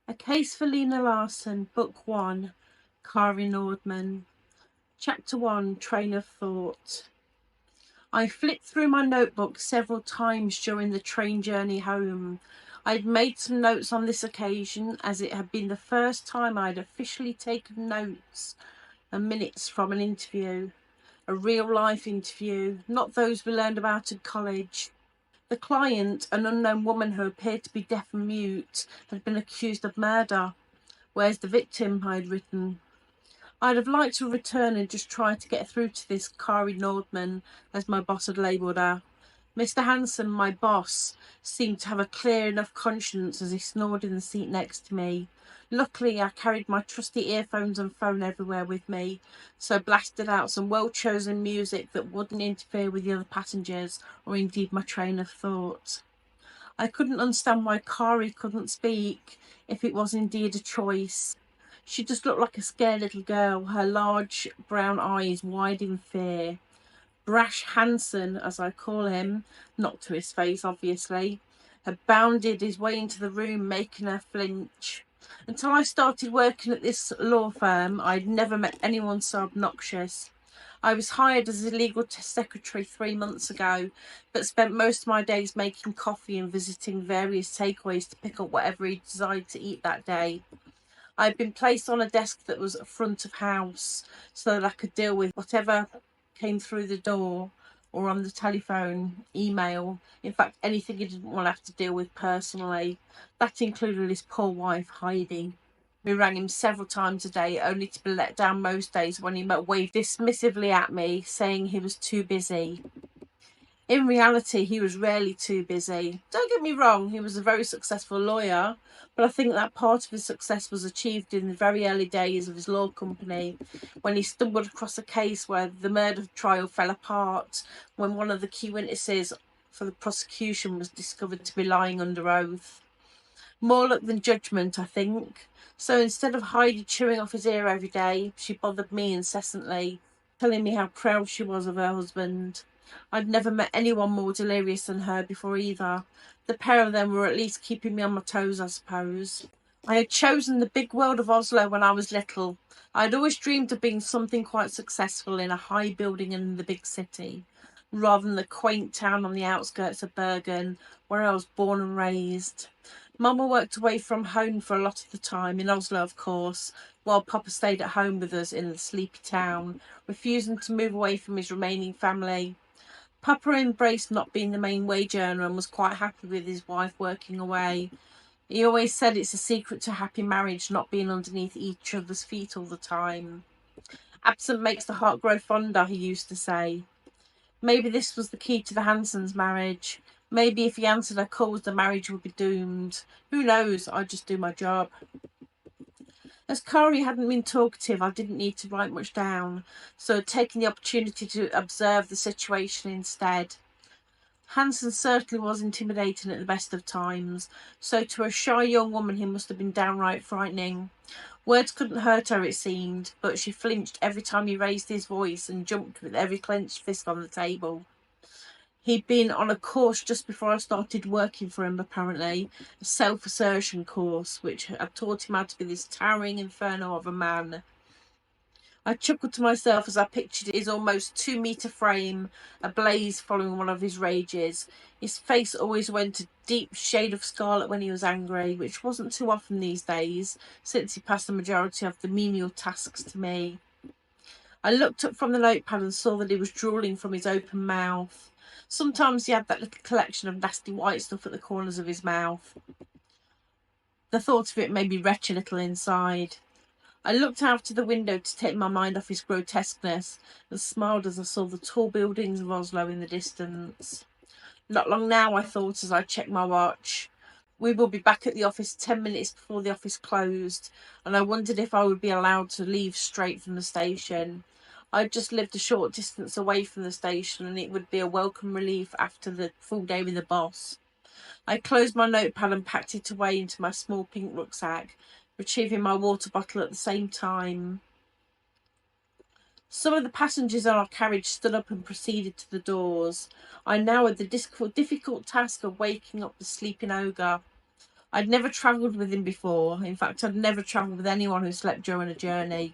A Case for Lena Larsen, Book 1, Kari Normann. Chapter 1, Train of Thought. I flipped through my notebook several times during the train journey home. I had made some notes on this occasion, as it had been the first time I had officially taken notes and minutes from an interview. A real-life interview, not those we learned about in college. The client, an unknown woman who appeared to be deaf and mute, had been accused of murder. Where's the victim? I had written. I'd have liked to return and just try to get through to this Kari Nordmann, as my boss had labelled her. Mr. Hanson, my boss, seemed to have a clear enough conscience as he snored in the seat next to me. Luckily, I carried my trusty earphones and phone everywhere with me, so I blasted out some well-chosen music that wouldn't interfere with the other passengers or indeed my train of thought. I couldn't understand why Kari couldn't speak, if it was indeed a choice. She just looked like a scared little girl, her large brown eyes wide in fear. Brash Hanson, as I call him, not to his face obviously, had bounded his way into the room, making her flinch. Until I started working at this law firm, I'd never met anyone so obnoxious. I was hired as a legal secretary 3 months ago, but spent most of my days making coffee and visiting various takeaways to pick up whatever he desired to eat that day. I had been placed on a desk that was front of house so that I could deal with whatever came through the door or on the telephone, email, in fact anything he didn't want to have to deal with personally. That included his poor wife Heidi. We rang him several times a day, only to be let down most days when he waved dismissively at me, saying he was too busy. In reality, he was rarely too busy. Don't get me wrong, he was a very successful lawyer, but I think that part of his success was achieved in the very early days of his law company, when he stumbled across a case where the murder trial fell apart, when one of the key witnesses for the prosecution was discovered to be lying under oath. More luck than judgment, I think. So instead of Heidi chewing off his ear every day, she bothered me incessantly, telling me how proud she was of her husband. I'd never met anyone more delirious than her before either. The pair of them were at least keeping me on my toes, I suppose. I had chosen the big world of Oslo when I was little. I had always dreamed of being something quite successful in a high building in the big city, rather than the quaint town on the outskirts of Bergen, where I was born and raised. Mama worked away from home for a lot of the time, in Oslo of course, while Papa stayed at home with us in the sleepy town, refusing to move away from his remaining family. Papa embraced not being the main wage earner and was quite happy with his wife working away. He always said it's a secret to happy marriage, not being underneath each other's feet all the time. Absent makes the heart grow fonder, he used to say. Maybe this was the key to the Hansons' marriage. Maybe if he answered her calls, the marriage would be doomed. Who knows? I'd just do my job. As Kari hadn't been talkative, I didn't need to write much down, so I'd taken the opportunity to observe the situation instead. Hanson certainly was intimidating at the best of times, so to a shy young woman he must have been downright frightening. Words couldn't hurt her, it seemed, but she flinched every time he raised his voice and jumped with every clenched fist on the table. He'd been on a course just before I started working for him, apparently, a self-assertion course, which had taught him how to be this towering inferno of a man. I chuckled to myself as I pictured his almost 2-metre frame ablaze following one of his rages. His face always went a deep shade of scarlet when he was angry, which wasn't too often these days, since he passed the majority of the menial tasks to me. I looked up from the notepad and saw that he was drooling from his open mouth. Sometimes he had that little collection of nasty white stuff at the corners of his mouth. The thought of it made me retch a little inside. I looked out of the window to take my mind off his grotesqueness and smiled as I saw the tall buildings of Oslo in the distance. Not long now, I thought as I checked my watch. We will be back at the office 10 minutes before the office closed, and I wondered if I would be allowed to leave straight from the station. I'd just lived a short distance away from the station, and it would be a welcome relief after the full day with the boss. I closed my notepad and packed it away into my small pink rucksack, retrieving my water bottle at the same time. Some of the passengers on our carriage stood up and proceeded to the doors. I now had the difficult task of waking up the sleeping ogre. I'd never travelled with him before. In fact, I'd never travelled with anyone who slept during a journey.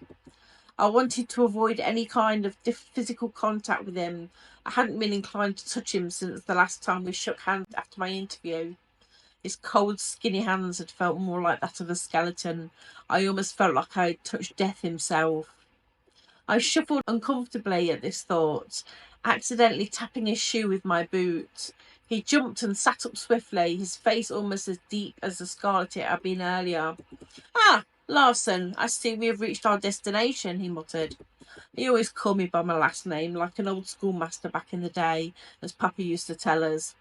I wanted to avoid any kind of physical contact with him. I hadn't been inclined to touch him since the last time we shook hands after my interview. His cold, skinny hands had felt more like that of a skeleton. I almost felt like I had touched death himself. I shuffled uncomfortably at this thought, accidentally tapping his shoe with my boot. He jumped and sat up swiftly, his face almost as deep as the scarlet it had been earlier. "Ah, Larsen, I see we have reached our destination," he muttered. He always called me by my last name, like an old schoolmaster back in the day, as Papa used to tell us.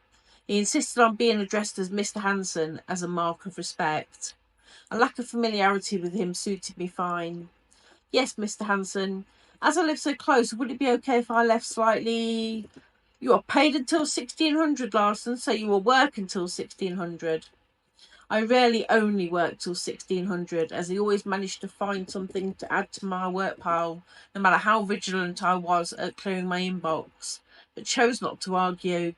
He insisted on being addressed as Mr. Hanson as a mark of respect. A lack of familiarity with him suited me fine. "Yes, Mr. Hanson. As I live so close, would it be okay if I left slightly—" "You are paid until 1600, Larsen, so you will work until 1600. I rarely only worked till 1600, as he always managed to find something to add to my work pile, no matter how vigilant I was at clearing my inbox, but chose not to argue.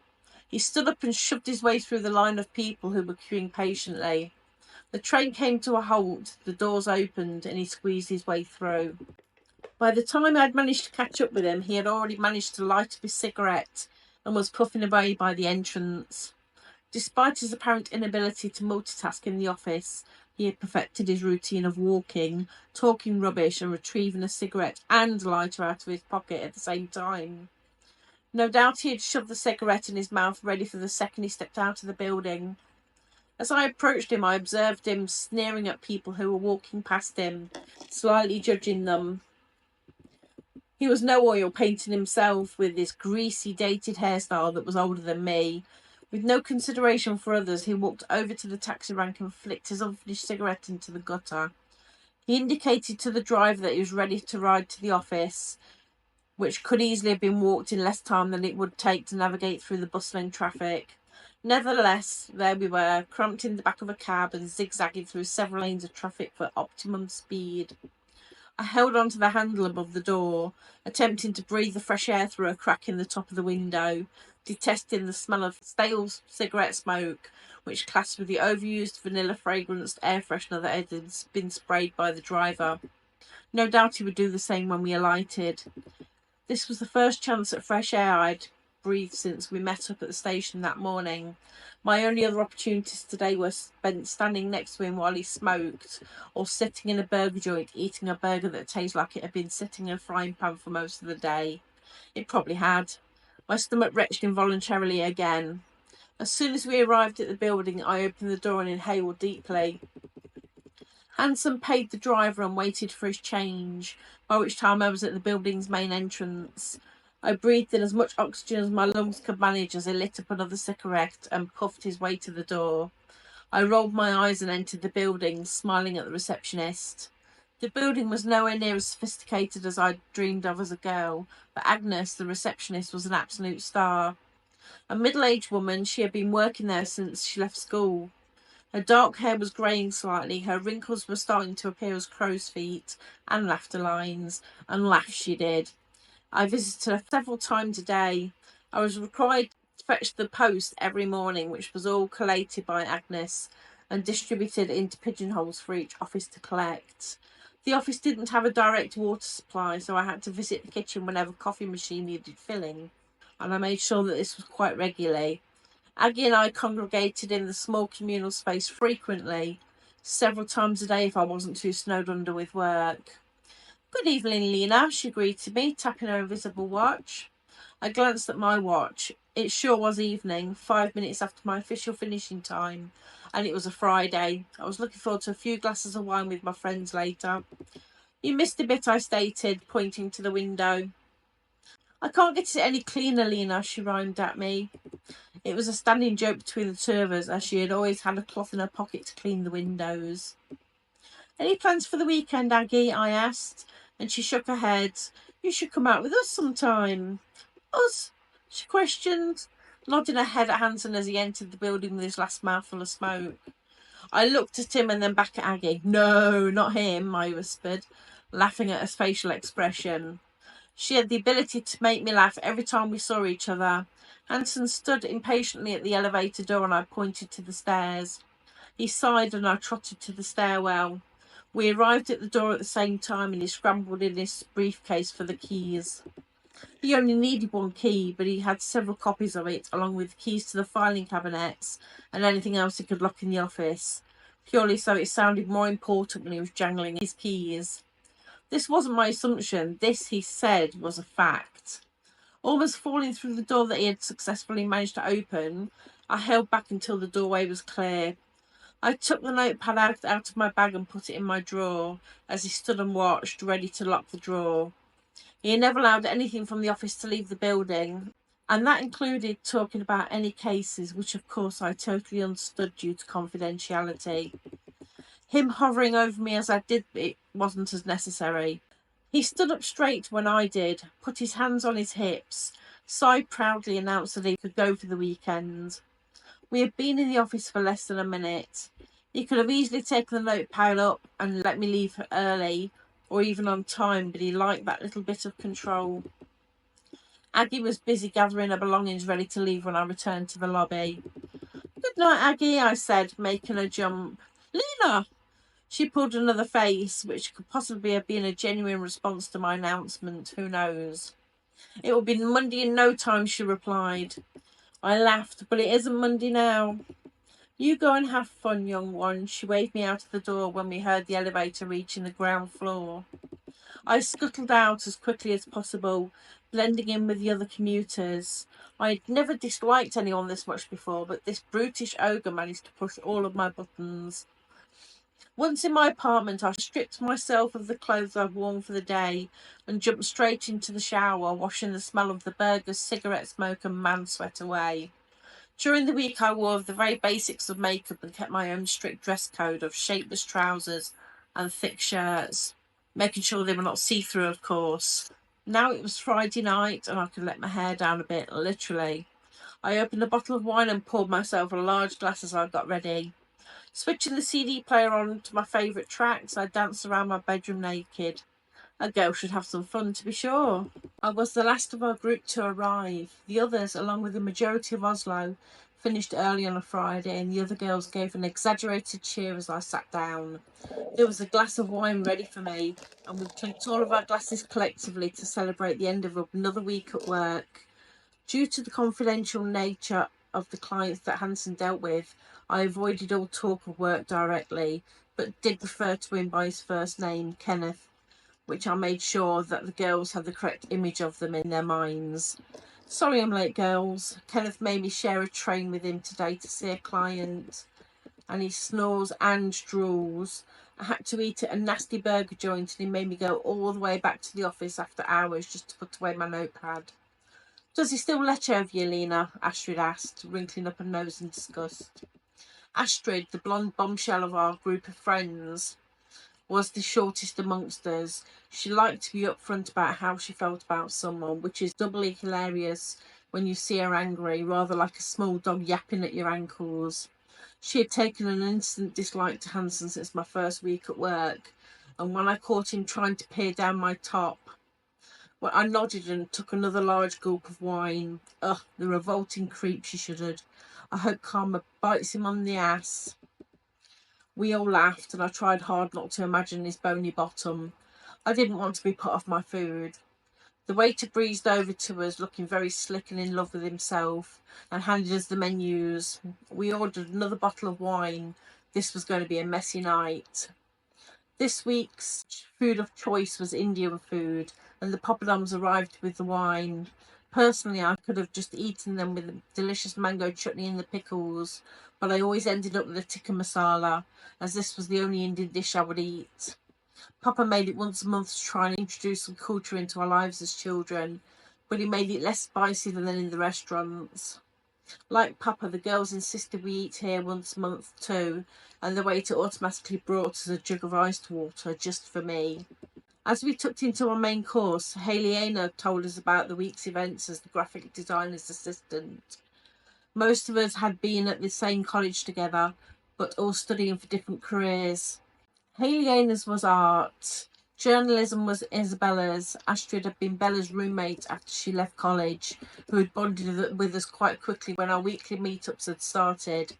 He stood up and shoved his way through the line of people who were queuing patiently. The train came to a halt, the doors opened, and he squeezed his way through. By the time I had managed to catch up with him, he had already managed to light up his cigarette and was puffing away by the entrance. Despite his apparent inability to multitask in the office, he had perfected his routine of walking, talking rubbish, and retrieving a cigarette and lighter out of his pocket at the same time. No doubt he had shoved the cigarette in his mouth ready for the second he stepped out of the building. As I approached him, I observed him sneering at people who were walking past him, slightly judging them. He was no oil painting himself, with this greasy, dated hairstyle that was older than me. With no consideration for others, he walked over to the taxi rank and flicked his unfinished cigarette into the gutter. He indicated to the driver that he was ready to ride to the office, which could easily have been walked in less time than it would take to navigate through the bustling traffic. Nevertheless, there we were, cramped in the back of a cab and zigzagging through several lanes of traffic for optimum speed. I held onto the handle above the door, attempting to breathe the fresh air through a crack in the top of the window, detesting the smell of stale cigarette smoke, which clashed with the overused vanilla-fragranced air freshener that had been sprayed by the driver. No doubt he would do the same when we alighted. This was the first chance at fresh air I'd breathed since we met up at the station that morning. My only other opportunities today were spent standing next to him while he smoked, or sitting in a burger joint eating a burger that tasted like it had been sitting in a frying pan for most of the day. It probably had. My stomach retched involuntarily again. As soon as we arrived at the building, I opened the door and inhaled deeply. Hanson paid the driver and waited for his change, by which time I was at the building's main entrance. I breathed in as much oxygen as my lungs could manage as he lit up another cigarette and puffed his way to the door. I rolled my eyes and entered the building, smiling at the receptionist. The building was nowhere near as sophisticated as I'd dreamed of as a girl, but Agnes, the receptionist, was an absolute star. A middle-aged woman, she had been working there since she left school. Her dark hair was greying slightly, her wrinkles were starting to appear as crow's feet and laughter lines, and laugh she did. I visited her several times a day. I was required to fetch the post every morning, which was all collated by Agnes and distributed into pigeonholes for each office to collect. The office didn't have a direct water supply, so I had to visit the kitchen whenever coffee machine needed filling, and I made sure that this was quite regularly. Aggie and I congregated in the small communal space frequently, several times a day if I wasn't too snowed under with work. "Good evening, Lena," she greeted me, tapping her invisible watch. I glanced at my watch. It sure was evening, 5 minutes after my official finishing time, and it was a Friday. I was looking forward to a few glasses of wine with my friends later. "You missed a bit," I stated, pointing to the window. "I can't get it any cleaner, Lena," she rhymed at me. It was a standing joke between the two of us, as she had always had a cloth in her pocket to clean the windows. "Any plans for the weekend, Aggie?" I asked, and she shook her head. "You should come out with us sometime." "Us?" she questioned, nodding her head at Hanson as he entered the building with his last mouthful of smoke. I looked at him and then back at Aggie. "No, not him," I whispered, laughing at his facial expression. She had the ability to make me laugh every time we saw each other. Hanson stood impatiently at the elevator door and I pointed to the stairs. He sighed and I trotted to the stairwell. We arrived at the door at the same time and he scrambled in his briefcase for the keys. He only needed one key, but he had several copies of it, along with keys to the filing cabinets and anything else he could lock in the office, purely so it sounded more important when he was jangling his keys. This wasn't my assumption. This, he said, was a fact. Almost falling through the door that he had successfully managed to open, I held back until the doorway was clear. I took the notepad out of my bag and put it in my drawer as he stood and watched, ready to lock the drawer. He never allowed anything from the office to leave the building, and that included talking about any cases, which of course I totally understood due to confidentiality. Him hovering over me as I did it wasn't as necessary. He stood up straight when I did, put his hands on his hips, sighed proudly, announced that he could go for the weekend. We had been in the office for less than a minute. He could have easily taken the notepad up and let me leave early, or even on time, but he liked that little bit of control. Aggie was busy gathering her belongings ready to leave when I returned to the lobby. "Good night, Aggie," I said, making a jump. "Lena!" She pulled another face, which could possibly have been a genuine response to my announcement, who knows. "It will be Monday in no time," she replied. I laughed, "But it isn't Monday now." "You go and have fun, young one." She waved me out of the door when we heard the elevator reaching the ground floor. I scuttled out as quickly as possible, blending in with the other commuters. I had never disliked anyone this much before, but this brutish ogre managed to push all of my buttons. Once in my apartment, I stripped myself of the clothes I'd worn for the day and jumped straight into the shower, washing the smell of the burgers, cigarette smoke and man sweat away. During the week, I wore the very basics of makeup and kept my own strict dress code of shapeless trousers and thick shirts, making sure they were not see-through, of course. Now it was Friday night and I could let my hair down a bit, literally. I opened a bottle of wine and poured myself a large glass as I got ready. Switching the CD player on to my favourite tracks, I danced around my bedroom naked. A girl should have some fun, to be sure. I was the last of our group to arrive. The others, along with the majority of Oslo, finished early on a Friday, and the other girls gave an exaggerated cheer as I sat down. There was a glass of wine ready for me, and we clinked all of our glasses collectively to celebrate the end of another week at work. Due to the confidential nature of the clients that Hansen dealt with, I avoided all talk of work directly, but did refer to him by his first name, Kenneth, which I made sure that the girls had the correct image of them in their minds. "Sorry I'm late, girls. Kenneth made me share a train with him today to see a client, and he snores and drools. I had to eat at a nasty burger joint and he made me go all the way back to the office after hours just to put away my notepad." "Does he still let over you, Lena?" Astrid asked, wrinkling up her nose in disgust. Astrid, the blonde bombshell of our group of friends, was the shortest amongst us. She liked to be upfront about how she felt about someone, which is doubly hilarious when you see her angry, rather like a small dog yapping at your ankles. She had taken an instant dislike to Hansen since my first week at work, and when I caught him trying to peer down my top, well, I nodded and took another large gulp of wine. Ugh, the revolting creep, she shuddered. "I hope karma bites him on the ass." We all laughed, and I tried hard not to imagine his bony bottom. I didn't want to be put off my food. The waiter breezed over to us, looking very slick and in love with himself, and handed us the menus. We ordered another bottle of wine. This was going to be a messy night. This week's food of choice was Indian food, and the poppadoms arrived with the wine. Personally, I could have just eaten them with the delicious mango chutney and the pickles, but I always ended up with a tikka masala, as this was the only Indian dish I would eat. Papa made it once a month to try and introduce some culture into our lives as children, but he made it less spicy than in the restaurants. Like Papa, the girls insisted we eat here once a month too, and the waiter automatically brought us a jug of iced water just for me. As we tucked into our main course, Helena told us about the week's events as the graphic designer's assistant. Most of us had been at the same college together, but all studying for different careers. Helena's was art. Journalism was Isabella's. Astrid had been Bella's roommate after she left college, who had bonded with us quite quickly when our weekly meetups had started.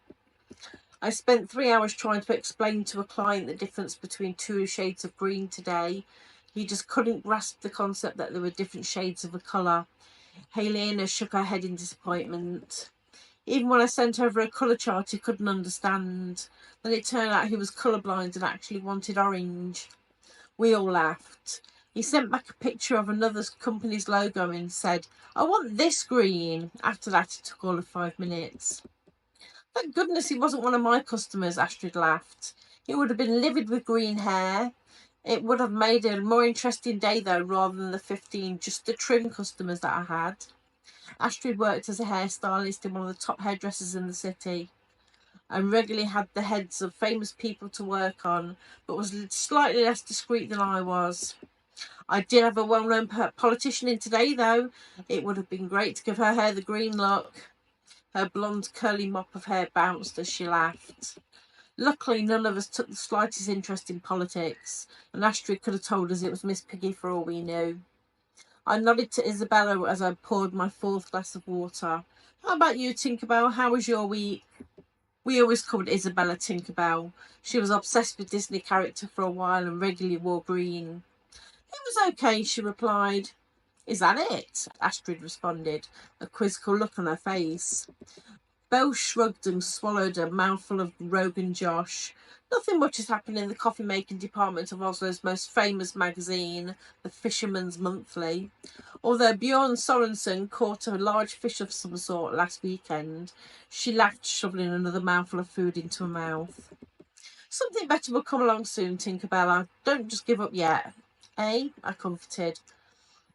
I spent 3 hours trying to explain to a client the difference between 2 shades of green today. He just couldn't grasp the concept that there were different shades of a colour. Helena shook her head in disappointment. Even when I sent over a colour chart, he couldn't understand. Then it turned out he was colourblind and actually wanted orange. We all laughed. He sent back a picture of another company's logo and said, "I want this green." After that, it took all of 5 minutes. Thank goodness he wasn't one of my customers, Astrid laughed. He would have been livid with green hair. It would have made it a more interesting day, though, rather than the 15 just the trim customers that I had. Astrid worked as a hairstylist in one of the top hairdressers in the city and regularly had the heads of famous people to work on, but was slightly less discreet than I was. I did have a well-known politician in today, though. It would have been great to give her hair the green look. Her blonde curly mop of hair bounced as she laughed. Luckily, none of us took the slightest interest in politics, and Astrid could have told us it was Miss Piggy for all we knew. I nodded to Isabella as I poured my 4th glass of water. "How about you, Tinkerbell? How was your week?" We always called Isabella Tinkerbell. She was obsessed with Disney character for a while and regularly wore green. "It was okay," she replied. "Is that it?" Astrid responded, a quizzical look on her face. Belle shrugged and swallowed a mouthful of Rogan Josh. "Nothing much has happened in the coffee-making department of Oslo's most famous magazine, the Fisherman's Monthly. Although Bjorn Sorensen caught a large fish of some sort last weekend," she laughed, shoveling another mouthful of food into her mouth. "Something better will come along soon, Tinkerbella. Don't just give up yet." "Eh?" I comforted.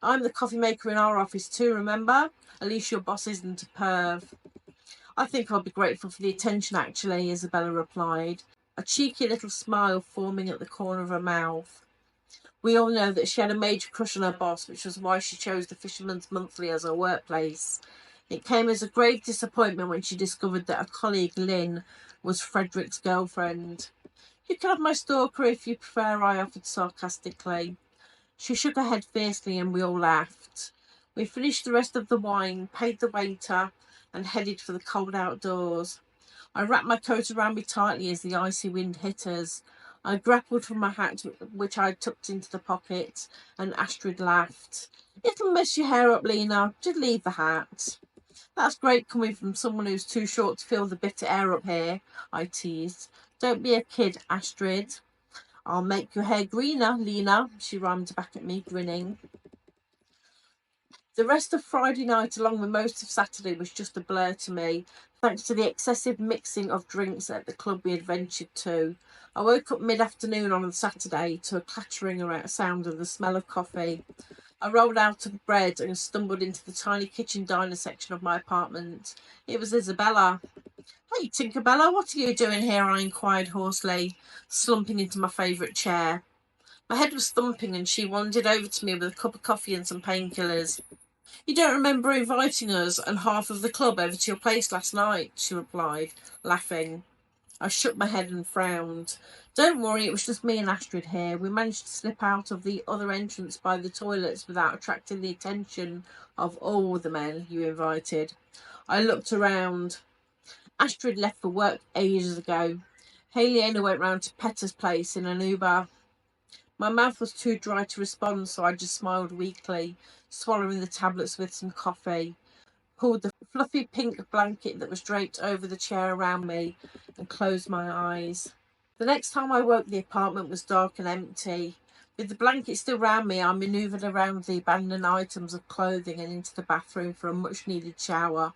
"I'm the coffee maker in our office too, remember? At least your boss isn't a perv." "I think I'll be grateful for the attention, actually," Isabella replied, a cheeky little smile forming at the corner of her mouth. We all know that she had a major crush on her boss, which was why she chose the Fisherman's Monthly as her workplace. It came as a grave disappointment when she discovered that a colleague, Lynn, was Frederick's girlfriend. "You can have my stalker if you prefer," I offered sarcastically. She shook her head fiercely and we all laughed. We finished the rest of the wine, paid the waiter, and headed for the cold outdoors. I wrapped my coat around me tightly as the icy wind hit us. I grappled for my hat, which I tucked into the pocket, and Astrid laughed. "It'll mess your hair up, Lena. Just leave the hat." "That's great coming from someone who's too short to feel the bitter air up here," I teased. "Don't be a kid, Astrid." "I'll make your hair greener, Lena," she rhymed back at me, grinning. The rest of Friday night, along with most of Saturday, was just a blur to me, thanks to the excessive mixing of drinks at the club we had ventured to. I woke up mid-afternoon on Saturday to a clattering around sound of the smell of coffee. I rolled out of bed and stumbled into the tiny kitchen diner section of my apartment. It was Isabella. "Hey, Tinkerbella, what are you doing here?" I inquired hoarsely, slumping into my favourite chair. My head was thumping and she wandered over to me with a cup of coffee and some painkillers. "You don't remember inviting us and half of the club over to your place last night?" she replied, laughing. I shook my head and frowned. "Don't worry, it was just me and Astrid here. We managed to slip out of the other entrance by the toilets without attracting the attention of all the men you invited." I looked around. Astrid left for work ages ago. Helena went round to Petter's place in an Uber. My mouth was too dry to respond, so I just smiled weakly, swallowing the tablets with some coffee, pulled the fluffy pink blanket that was draped over the chair around me, and closed my eyes. The next time I woke, the apartment was dark and empty. With the blanket still round me, I manoeuvred around the abandoned items of clothing and into the bathroom for a much-needed shower.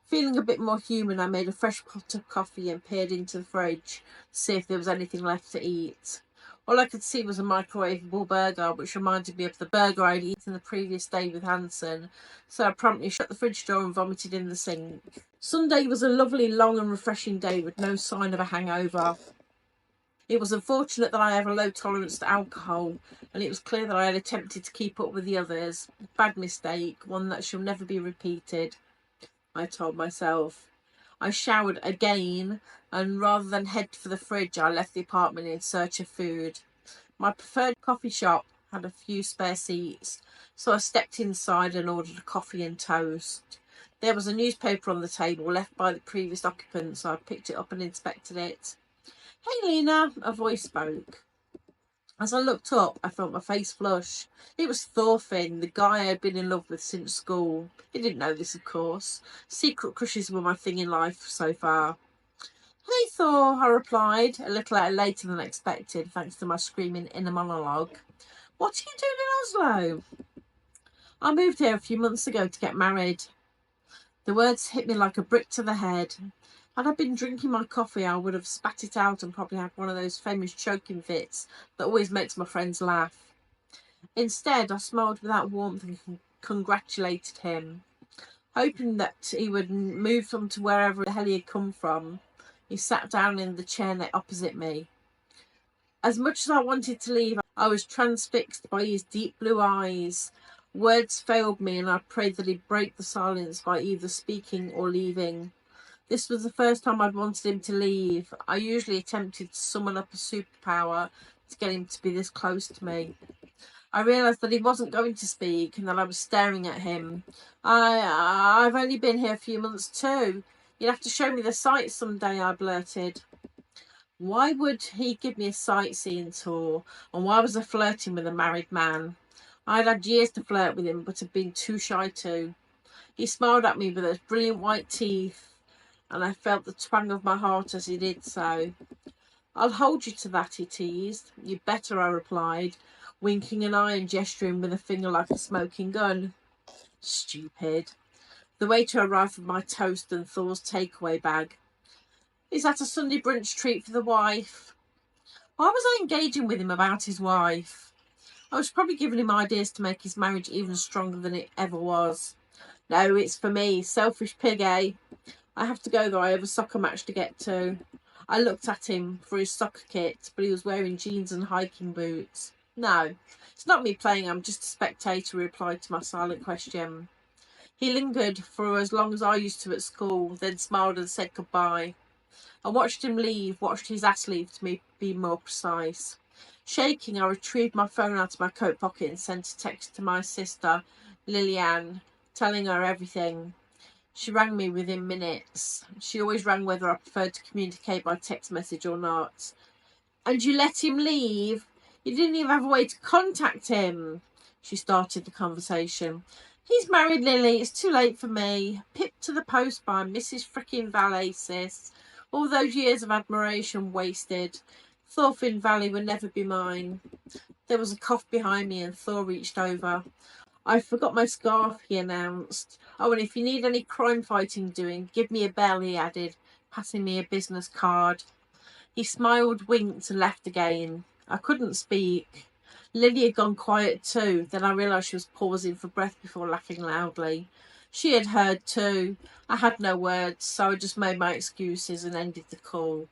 Feeling a bit more human, I made a fresh pot of coffee and peered into the fridge to see if there was anything left to eat. All I could see was a microwavable burger, which reminded me of the burger I'd eaten the previous day with Hanson, so I promptly shut the fridge door and vomited in the sink. Sunday was a lovely, long and refreshing day with no sign of a hangover. It was unfortunate that I have a low tolerance to alcohol, and it was clear that I had attempted to keep up with the others. Bad mistake, one that shall never be repeated, I told myself. I showered again, and rather than head for the fridge, I left the apartment in search of food. My preferred coffee shop had a few spare seats, so I stepped inside and ordered a coffee and toast. There was a newspaper on the table left by the previous occupant, so I picked it up and inspected it. "Hey, Lena," a voice spoke. As I looked up, I felt my face flush. It was Thorfinn, the guy I had been in love with since school. He didn't know this, of course. Secret crushes were my thing in life so far. "Hey, Thor," I replied, a little later than expected, thanks to my screaming inner monologue. "What are you doing in Oslo?" "I moved here a few months ago to get married." The words hit me like a brick to the head. Had I been drinking my coffee, I would have spat it out and probably had one of those famous choking fits that always makes my friends laugh. Instead, I smiled without warmth and congratulated him, hoping that he would move from to wherever the hell he had come from. He sat down in the chair opposite me. As much as I wanted to leave, I was transfixed by his deep blue eyes. Words failed me, and I prayed that he'd break the silence by either speaking or leaving. This was the first time I'd wanted him to leave. I usually attempted to summon up a superpower to get him to be this close to me. I realised that he wasn't going to speak and that I was staring at him. I've only been here a few months too. You'd have to show me the sights someday," I blurted. Why would he give me a sightseeing tour? And why was I flirting with a married man? I'd had years to flirt with him, but had been too shy to. He smiled at me with those brilliant white teeth, and I felt the twang of my heart as he did so. "I'll hold you to that," he teased. "You better," I replied, winking an eye and gesturing with a finger like a smoking gun. Stupid. The waiter arrived with my toast and Thor's takeaway bag. "Is that a Sunday brunch treat for the wife?" Why was I engaging with him about his wife? I was probably giving him ideas to make his marriage even stronger than it ever was. "No, it's for me. Selfish pig, eh? I have to go though. I have a soccer match to get to." I looked at him for his soccer kit, but he was wearing jeans and hiking boots. "No, it's not me playing. I'm just a spectator," he replied to my silent question. He lingered for as long as I used to at school, then smiled and said goodbye. I watched him leave, watched his ass leave to be more precise. Shaking, I retrieved my phone out of my coat pocket and sent a text to my sister, Lillian, telling her everything. She rang me within minutes. She always rang whether I preferred to communicate by text message or not. "And you let him leave? You didn't even have a way to contact him?" She started the conversation. "He's married, Lily. It's too late for me. Pip to the post by Mrs. Frickin' Valley, sis. All those years of admiration wasted. Thorfinn Valley will never be mine." There was a cough behind me and Thor reached over. "I forgot my scarf," he announced. "Oh, and if you need any crime fighting doing, give me a bell," he added, passing me a business card. He smiled, winked, and left again. I couldn't speak. Lily had gone quiet too. Then I realised she was pausing for breath before laughing loudly. She had heard too. I had no words, so I just made my excuses and ended the call.